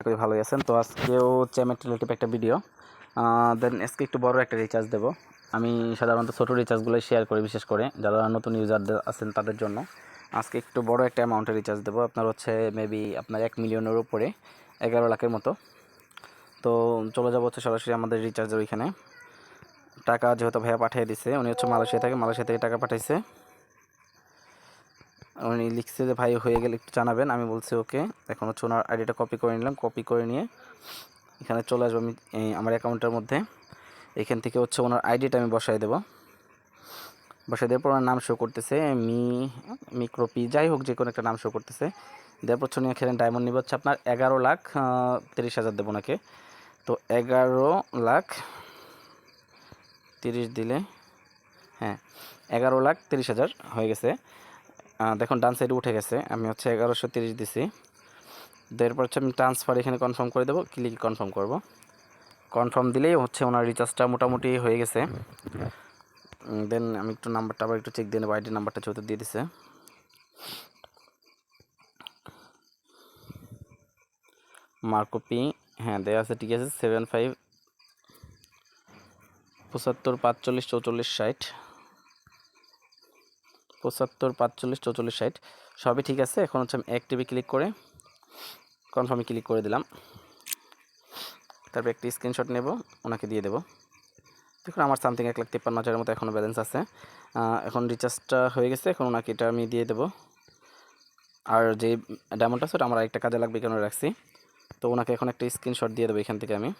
করি ভালোই আছেন। তো আজকেও চ্যামেট রিলেটিভ একটা ভিডিও, দেন আজকে একটু বড় একটা রিচার্জ দেব। আমি সাধারণত ছোটো রিচার্জগুলোই শেয়ার করি, বিশেষ করে যারা নতুন ইউজারদের আছেন তাদের জন্য। আজকে একটু বড় একটা অ্যামাউন্টের রিচার্জ দেবো। আপনার হচ্ছে মেবি আপনার 1 মিলিয়নের উপরে, 11 লাখের মতো। তো চলে যাবো হচ্ছে সরাসরি আমাদের রিচার্জের ওইখানে। টাকা যেহেতু ভাইয়া পাঠিয়ে দিছে, উনি হচ্ছে মালয়েশিয়া থেকে টাকা পাঠাইছে। উনি লিখছে যে ভাই হয়ে গেলে একটু জানাবেন। আমি বলছি ওকে। এখন হচ্ছে ওনার আইডিটা কপি করে নিলাম। কপি করে নিয়ে এখানে চলে আসবো আমি আমার অ্যাকাউন্টের মধ্যে। এখান থেকে হচ্ছে ওনার আইডিটা আমি বসাই দেবো। বসাই দেওয়ার পর ওনার নাম শো করতেছে মিক্রোপি, যাই হোক যে কোনো একটা নাম শো করতেছে। দেওয়ার পর উনি এখানে ডায়মন্ড নিবে হচ্ছে আপনার 11,30,000 দেবো ওনাকে। তো 11,30,000 দিলে, হ্যাঁ 11,30,000 হয়ে গেছে। দেখুন ডান সাইডে উঠে গেছে। আমি হচ্ছে 1130 দিছি। এরপর হচ্ছে আমি ট্রান্সফার এখানে কনফার্ম করে দেবো। ক্লিক কনফার্ম করব। কনফার্ম দিলেই হচ্ছে ওনার রিচার্জটা মোটামুটি হয়ে গেছে। দেন আমি একটু নাম্বারটা আবার একটু চেক দিয়ে নেবো। আইডি নাম্বারটা যেহেতু দিয়ে দিছে, মার্কোপি, হ্যাঁ দেওয়া আছে, ঠিক আছে। 75 75 45 44 60, 75 45 44 60 সবই ঠিক আছে। এখন হচ্ছে আমি অ্যাক্টিভে ক্লিক করে কনফার্মে ক্লিক করে দিলাম। তারপর একটি স্ক্রিনশট নেব, ওনাকে দিয়ে দেবো। দেখুন আমার সামথিং 1,53,000 মতো এখনও ব্যালেন্স আছে। এখন রিচার্জটা হয়ে গেছে। এখন ওনাকে এটা আমি দিয়ে দেবো। আর যে ডায়মন্ডটা আছে ওটা আমার আরেকটা কাজে লাগবে, কেন রাখছি। তো ওনাকে এখন একটা স্ক্রিনশট দিয়ে দেবো এখান থেকে আমি।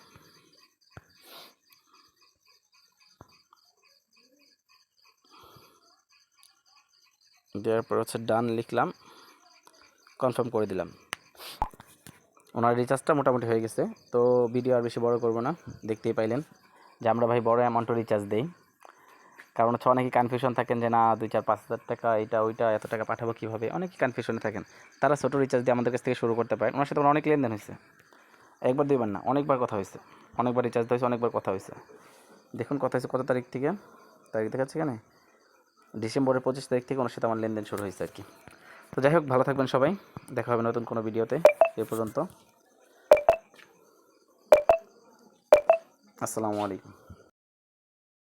দেওয়ার পর হচ্ছে ডান লিখলাম, কনফার্ম করে দিলাম। ওনার রিচার্জটা মোটামুটি হয়ে গেছে। তো ভিডিও আর বেশি বড় করব না, দেখতেই পাইলেন যে আমরা ভাই বড় অ্যামাউন্টও রিচার্জ দেই। কারণ হচ্ছে অনেকেই কনফিউশন থাকেন যে না 2-4-5 হাজার টাকা এটা ওইটা এত টাকা পাঠাবো কীভাবে, অনেকেই কনফিউশনে থাকেন। তারা ছোটো রিচার্জ দিয়ে আমাদের কাছ থেকে শুরু করতে পারেন। ওনার সাথে অনেক লেনদেন হয়েছে, একবার দুইবার না, অনেকবার কথা হয়েছে, অনেকবার রিচার্জ হয়েছে, অনেকবার কথা হয়েছে। দেখুন কথা হয়েছে কত তারিখ থেকে, তারিখ দেখাচ্ছে এখানে ডিসেম্বরের 25 তারিখ থেকে ওনার সাথে আমার লেনদেন শুরু হয়েছে আর কি। তো যাই হোক, ভালো থাকবেন সবাই, দেখা হবে নতুন কোনো ভিডিওতে। এ পর্যন্ত আসসালামু আলাইকুম।